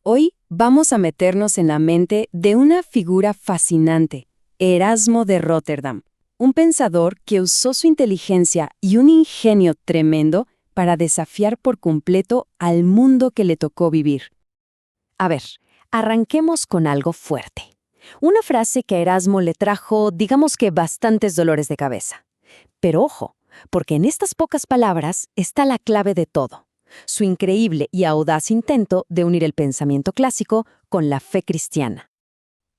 Hoy vamos a meternos en la mente de una figura fascinante, Erasmo de Róterdam, un pensador que usó su inteligencia y un ingenio tremendo para desafiar por completo al mundo que le tocó vivir. A ver, arranquemos con algo fuerte. Una frase que a Erasmo le trajo, digamos que bastantes dolores de cabeza. Pero ojo, porque en estas pocas palabras está la clave de todo. Su increíble y audaz intento de unir el pensamiento clásico con la fe cristiana.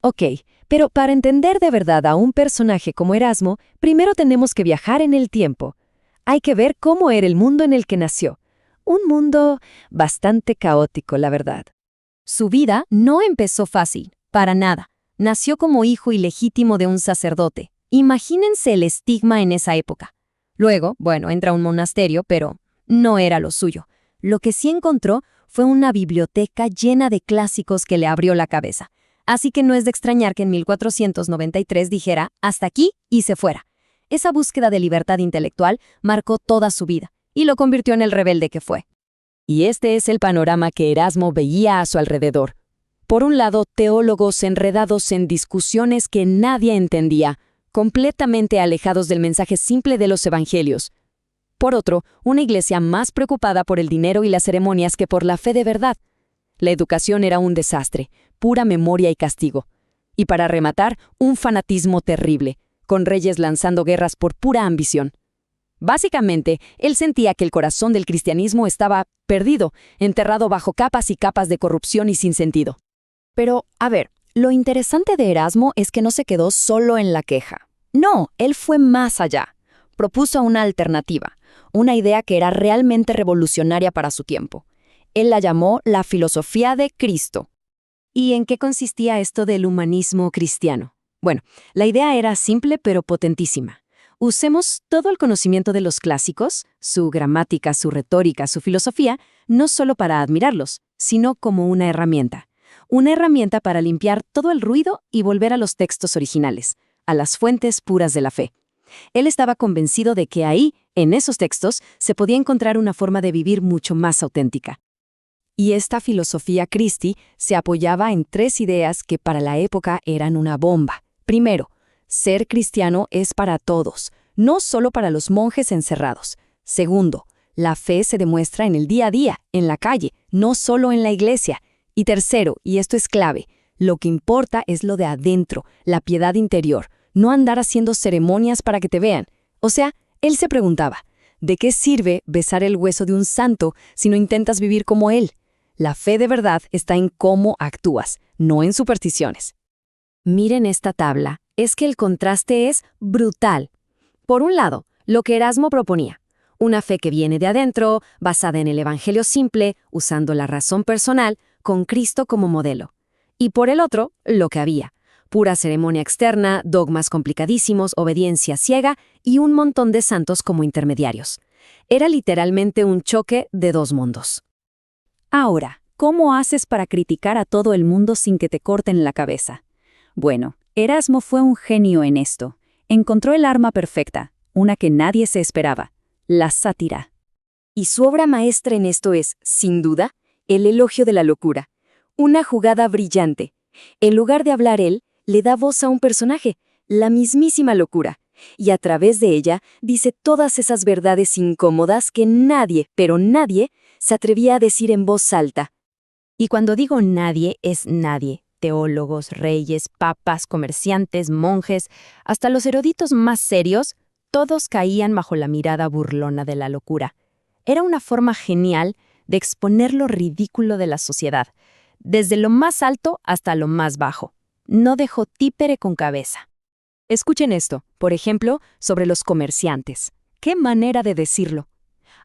Ok, pero para entender de verdad a un personaje como Erasmo, primero tenemos que viajar en el tiempo. Hay que ver cómo era el mundo en el que nació. Un mundo bastante caótico, la verdad. Su vida no empezó fácil, para nada. Nació como hijo ilegítimo de un sacerdote. Imagínense el estigma en esa época. Luego, entra a un monasterio, pero no era lo suyo. Lo que sí encontró fue una biblioteca llena de clásicos que le abrió la cabeza. Así que no es de extrañar que en 1493 dijera, hasta aquí y se fuera. Esa búsqueda de libertad intelectual marcó toda su vida y lo convirtió en el rebelde que fue. Y este es el panorama que Erasmo veía a su alrededor. Por un lado, teólogos enredados en discusiones que nadie entendía, completamente alejados del mensaje simple de los evangelios. Por otro, una iglesia más preocupada por el dinero y las ceremonias que por la fe de verdad. La educación era un desastre, pura memoria y castigo. Y para rematar, un fanatismo terrible, con reyes lanzando guerras por pura ambición. Básicamente, él sentía que el corazón del cristianismo estaba perdido, enterrado bajo capas y capas de corrupción y sin sentido. Pero, a ver, lo interesante de Erasmo es que no se quedó solo en la queja. No, él fue más allá. Propuso una alternativa, una idea que era realmente revolucionaria para su tiempo. Él la llamó la filosofía de Cristo. ¿Y en qué consistía esto del humanismo cristiano? Bueno, la idea era simple pero potentísima. Usemos todo el conocimiento de los clásicos, su gramática, su retórica, su filosofía, no solo para admirarlos, sino como una herramienta. Una herramienta para limpiar todo el ruido y volver a los textos originales, a las fuentes puras de la fe. Él estaba convencido de que ahí, en esos textos, se podía encontrar una forma de vivir mucho más auténtica. Y esta filosofía Christi se apoyaba en 3 ideas que para la época eran una bomba. Primero, ser cristiano es para todos, no solo para los monjes encerrados. Segundo, la fe se demuestra en el día a día, en la calle, no solo en la iglesia. Y tercero, y esto es clave, lo que importa es lo de adentro, la piedad interior, no andar haciendo ceremonias para que te vean. O sea, él se preguntaba, ¿de qué sirve besar el hueso de un santo si no intentas vivir como él? La fe de verdad está en cómo actúas, no en supersticiones. Miren esta tabla, es que el contraste es brutal. Por un lado, lo que Erasmo proponía, una fe que viene de adentro, basada en el evangelio simple, usando la razón personal, con Cristo como modelo. Y por el otro, lo que había, pura ceremonia externa, dogmas complicadísimos, obediencia ciega y un montón de santos como intermediarios. Era literalmente un choque de 2 mundos. Ahora, ¿cómo haces para criticar a todo el mundo sin que te corten la cabeza? Bueno, Erasmo fue un genio en esto. Encontró el arma perfecta, una que nadie se esperaba, la sátira. Y su obra maestra en esto es, sin duda, el elogio de la locura. Una jugada brillante. En lugar de hablar él, le da voz a un personaje, la mismísima locura. Y a través de ella dice todas esas verdades incómodas que nadie, pero nadie, se atrevía a decir en voz alta. Y cuando digo nadie, es nadie. Teólogos, reyes, papas, comerciantes, monjes, hasta los eruditos más serios, todos caían bajo la mirada burlona de la locura. Era una forma genial de exponer lo ridículo de la sociedad, desde lo más alto hasta lo más bajo. No dejó títere con cabeza. Escuchen esto, por ejemplo, sobre los comerciantes. ¡Qué manera de decirlo!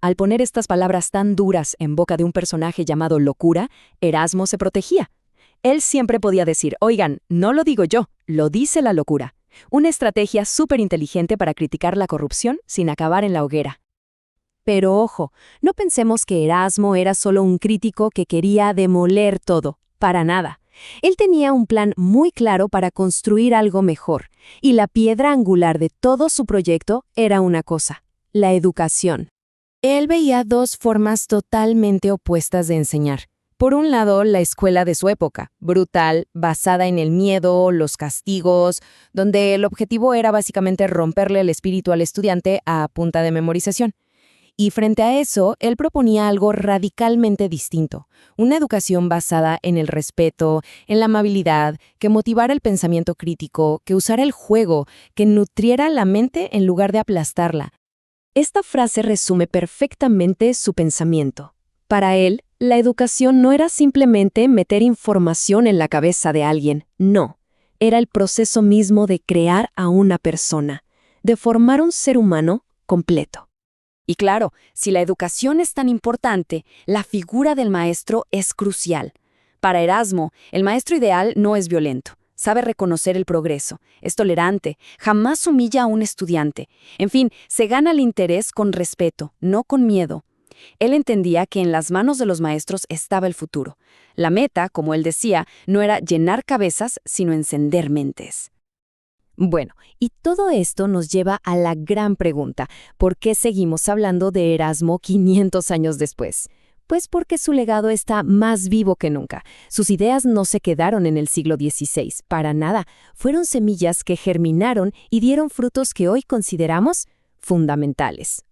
Al poner estas palabras tan duras en boca de un personaje llamado locura, Erasmo se protegía. Él siempre podía decir, oigan, no lo digo yo, lo dice la locura. Una estrategia súper inteligente para criticar la corrupción sin acabar en la hoguera. Pero ojo, no pensemos que Erasmo era solo un crítico que quería demoler todo, para nada. Él tenía un plan muy claro para construir algo mejor, y la piedra angular de todo su proyecto era una cosa, la educación. Él veía 2 formas totalmente opuestas de enseñar. Por un lado, la escuela de su época, brutal, basada en el miedo, los castigos, donde el objetivo era básicamente romperle el espíritu al estudiante a punta de memorización. Y frente a eso, él proponía algo radicalmente distinto, una educación basada en el respeto, en la amabilidad, que motivara el pensamiento crítico, que usara el juego, que nutriera la mente en lugar de aplastarla. Esta frase resume perfectamente su pensamiento. Para él, la educación no era simplemente meter información en la cabeza de alguien, no. Era el proceso mismo de crear a una persona, de formar un ser humano completo. Y claro, si la educación es tan importante, la figura del maestro es crucial. Para Erasmo, el maestro ideal no es violento, sabe reconocer el progreso, es tolerante, jamás humilla a un estudiante. En fin, se gana el interés con respeto, no con miedo. Él entendía que en las manos de los maestros estaba el futuro. La meta, como él decía, no era llenar cabezas, sino encender mentes. Bueno, y todo esto nos lleva a la gran pregunta, ¿por qué seguimos hablando de Erasmo 500 años después? Pues porque su legado está más vivo que nunca. Sus ideas no se quedaron en el siglo XVI, para nada. Fueron semillas que germinaron y dieron frutos que hoy consideramos fundamentales.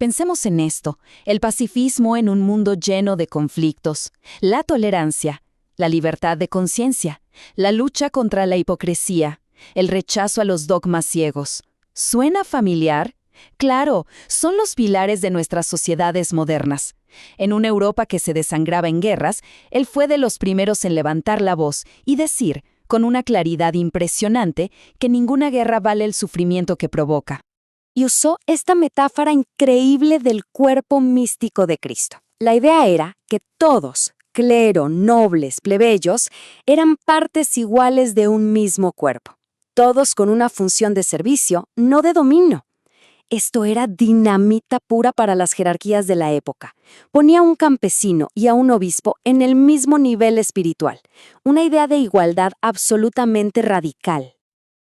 Pensemos en esto, el pacifismo en un mundo lleno de conflictos, la tolerancia, la libertad de conciencia, la lucha contra la hipocresía, el rechazo a los dogmas ciegos. ¿Suena familiar? Claro, son los pilares de nuestras sociedades modernas. En una Europa que se desangraba en guerras, él fue de los primeros en levantar la voz y decir, con una claridad impresionante, que ninguna guerra vale el sufrimiento que provoca. Y usó esta metáfora increíble del cuerpo místico de Cristo. La idea era que todos, clero, nobles, plebeyos, eran partes iguales de un mismo cuerpo. Todos con una función de servicio, no de dominio. Esto era dinamita pura para las jerarquías de la época. Ponía a un campesino y a un obispo en el mismo nivel espiritual. Una idea de igualdad absolutamente radical.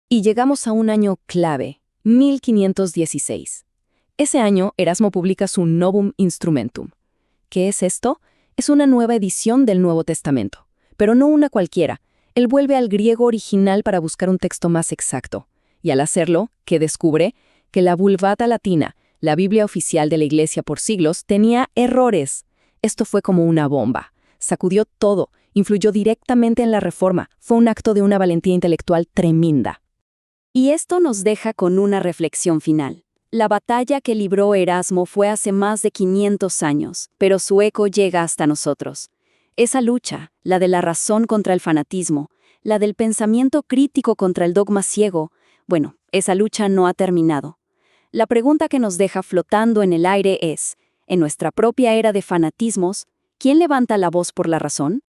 Y llegamos a un año clave, 1516. Ese año, Erasmo publica su Novum Instrumentum. ¿Qué es esto? Es una nueva edición del Nuevo Testamento, pero no una cualquiera. Él vuelve al griego original para buscar un texto más exacto. Y al hacerlo, ¿qué descubre? Que la Vulgata latina, la Biblia oficial de la Iglesia por siglos, tenía errores. Esto fue como una bomba. Sacudió todo, influyó directamente en la Reforma. Fue un acto de una valentía intelectual tremenda. Y esto nos deja con una reflexión final. La batalla que libró Erasmo fue hace más de 500 años, pero su eco llega hasta nosotros. Esa lucha, la de la razón contra el fanatismo, la del pensamiento crítico contra el dogma ciego, bueno, esa lucha no ha terminado. La pregunta que nos deja flotando en el aire es, en nuestra propia era de fanatismos, ¿quién levanta la voz por la razón?